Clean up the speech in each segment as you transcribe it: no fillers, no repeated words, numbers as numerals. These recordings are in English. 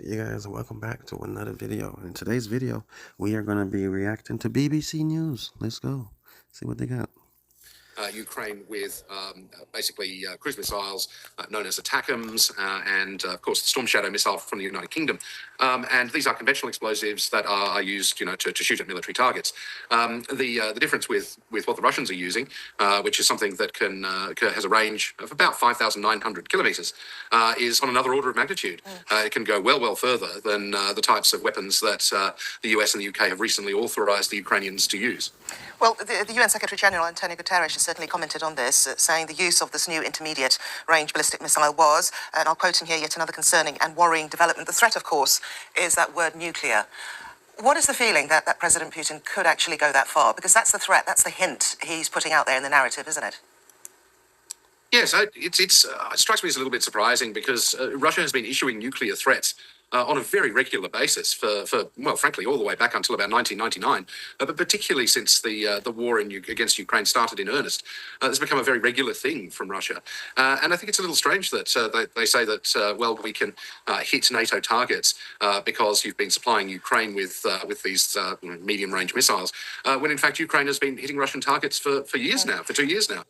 You guys, welcome back to another video. In today's video, we are going to be reacting to BBC News. Let's go see what they got. Ukraine with basically cruise missiles known as ATACMS and, of course, the Storm Shadow missile from the United Kingdom. And these are conventional explosives that are used, to shoot at military targets. The difference with what the Russians are using, which is something that has a range of about 5,900 kilometers, is on another order of magnitude. It can go well further than the types of weapons that the US and the UK have recently authorized the Ukrainians to use. Well, the UN Secretary-General, Antonio Guterres, has certainly commented on this, saying the use of this new intermediate-range ballistic missile was, and I'll quote him here, yet another concerning and worrying development. The threat, of course, is that word nuclear. What is the feeling that President Putin could actually go that far? Because that's the threat, that's the hint he's putting out there in the narrative, isn't it? Yes, it strikes me as a little bit surprising because Russia has been issuing nuclear threats on a very regular basis for frankly, all the way back until about 1999, but particularly since the war against Ukraine started in earnest. It's become a very regular thing from Russia. And I think it's a little strange that they say that, we can hit NATO targets because you've been supplying Ukraine with these medium-range missiles, when in fact Ukraine has been hitting Russian targets for years now, for 2 years now.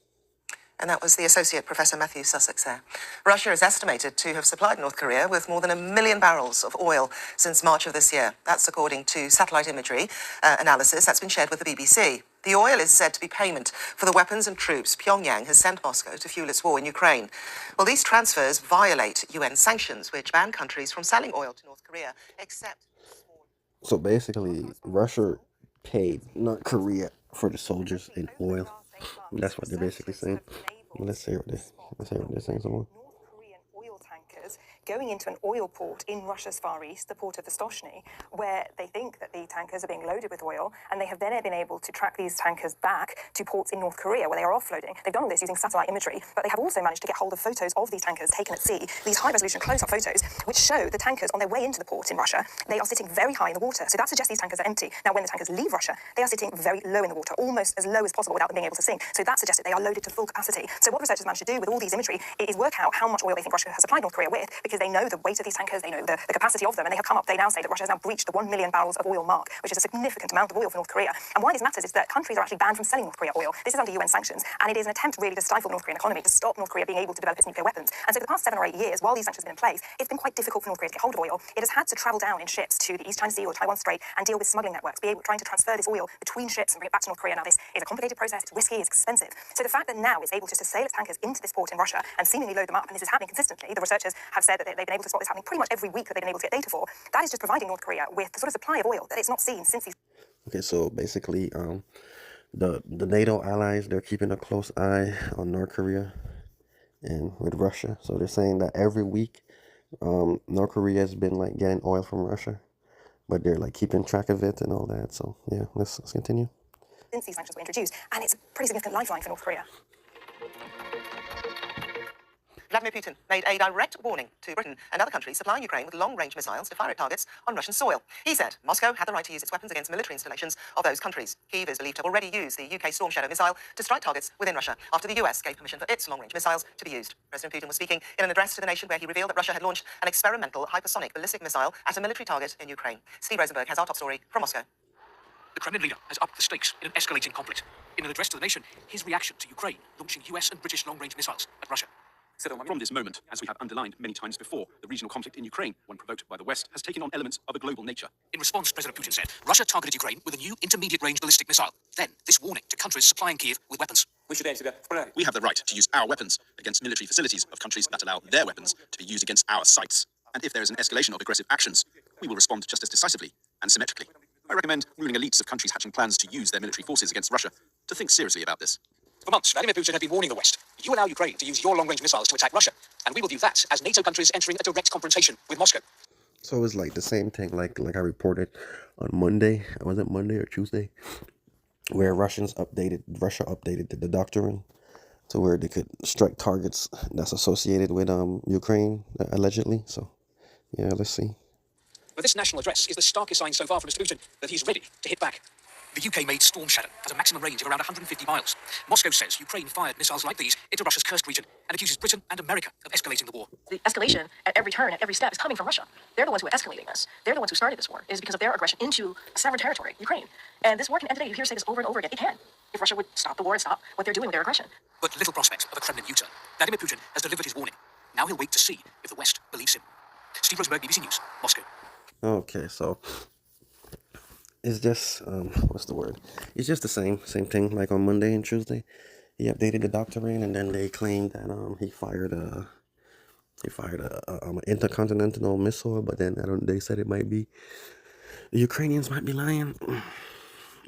And that was the Associate Professor Matthew Sussex there. Russia is estimated to have supplied North Korea with more than 1 million barrels of oil since March of this year. That's according to satellite imagery analysis that's been shared with the BBC. The oil is said to be payment for the weapons and troops Pyongyang has sent Moscow to fuel its war in Ukraine. Well, these transfers violate UN sanctions, which ban countries from selling oil to North Korea, except... So basically, Russia paid North Korea for the soldiers in oil. That's what they're basically saying. Let's hear what they're saying some more. Going into an oil port in Russia's Far East, the port of Vostochny, where they think that the tankers are being loaded with oil, and they have then been able to track these tankers back to ports in North Korea where they are offloading. They've done all this using satellite imagery, but they have also managed to get hold of photos of these tankers taken at sea, these high-resolution close-up photos, which show the tankers on their way into the port in Russia. They are sitting very high in the water, so that suggests these tankers are empty. Now, when the tankers leave Russia, they are sitting very low in the water, almost as low as possible without them being able to sink. So that suggests that they are loaded to full capacity. So what researchers managed to do with all these imagery is work out how much oil they think Russia has supplied North Korea with, because they know the weight of these tankers, they know the capacity of them, and they now say that Russia has now breached the 1 million barrels of oil mark, which is a significant amount of oil for North Korea. And why this matters is that countries are actually banned from selling North Korea oil. This is under UN sanctions, and it is an attempt really to stifle the North Korean economy, to stop North Korea being able to develop its nuclear weapons. And so for the past 7 or 8 years, while these sanctions have been in place, it's been quite difficult for North Korea to get hold of oil. It has had to travel down in ships to the East China Sea or Taiwan Strait and deal with smuggling networks, trying to transfer this oil between ships and bring it back to North Korea. Now, this is a complicated process, it's risky, it's expensive. So the fact that now it's able just to sail its tankers into this port in Russia and seemingly load them up, and this is happening consistently, the researchers have said that they've been able to spot this happening pretty much every week that they've been able to get data for. That is just providing North Korea with the sort of supply of oil that it's not seen since these... Okay, so basically, the NATO allies, they're keeping a close eye on North Korea and with Russia. So they're saying that every week, North Korea has been like getting oil from Russia, but they're like keeping track of it and all that. So yeah, let's continue. Since these sanctions were introduced, and it's a pretty significant lifeline for North Korea. Vladimir Putin made a direct warning to Britain and other countries supplying Ukraine with long-range missiles to fire at targets on Russian soil. He said Moscow had the right to use its weapons against military installations of those countries. Kyiv is believed to have already used the UK Storm Shadow missile to strike targets within Russia after the US gave permission for its long-range missiles to be used. President Putin was speaking in an address to the nation where he revealed that Russia had launched an experimental hypersonic ballistic missile at a military target in Ukraine. Steve Rosenberg has our top story from Moscow. The Kremlin leader has upped the stakes in an escalating conflict. In an address to the nation, his reaction to Ukraine launching US and British long-range missiles at Russia. From this moment, as we have underlined many times before, the regional conflict in Ukraine, when provoked by the West, has taken on elements of a global nature. In response, President Putin said, Russia targeted Ukraine with a new intermediate-range ballistic missile. Then, this warning to countries supplying Kyiv with weapons. We have the right to use our weapons against military facilities of countries that allow their weapons to be used against our sites. And if there is an escalation of aggressive actions, we will respond just as decisively and symmetrically. I recommend ruling elites of countries hatching plans to use their military forces against Russia to think seriously about this. For months, Vladimir Putin had been warning the West. You allow Ukraine to use your long-range missiles to attack Russia, and we will view that as NATO countries entering a direct confrontation with Moscow. So it's like the same thing, like I reported on Monday. Was it Monday or Tuesday? Where Russia updated the doctrine to where they could strike targets that's associated with Ukraine allegedly. So yeah, let's see. But this national address is the starkest sign so far from Mr. Putin that he's ready to hit back. The UK made Storm Shadow, has a maximum range of around 150 miles. Moscow says Ukraine fired missiles like these into Russia's Kursk region and accuses Britain and America of escalating the war. The escalation at every turn, at every step, is coming from Russia. They're the ones who are escalating this. They're the ones who started this war. It is because of their aggression into a sovereign territory, Ukraine. And this war can end today. You hear say this over and over again. It can. If Russia would stop the war and stop what they're doing with their aggression. But little prospect of a Kremlin U-turn. Vladimir Putin has delivered his warning. Now he'll wait to see if the West believes him. Steve Rosenberg, BBC News, Moscow. Okay, so it's just what's the word? It's just the same thing. Like on Monday and Tuesday, he updated the doctrine, and then they claimed that he fired a an intercontinental missile, but then they said it might be the Ukrainians might be lying.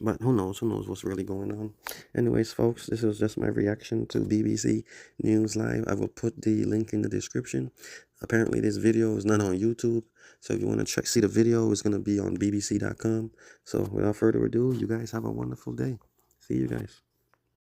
But who knows? Who knows what's really going on? Anyways, folks, this was just my reaction to BBC News Live. I will put the link in the description. Apparently, this video is not on YouTube. So if you want to see the video, it's going to be on bbc.com. So without further ado, you guys have a wonderful day. See you guys.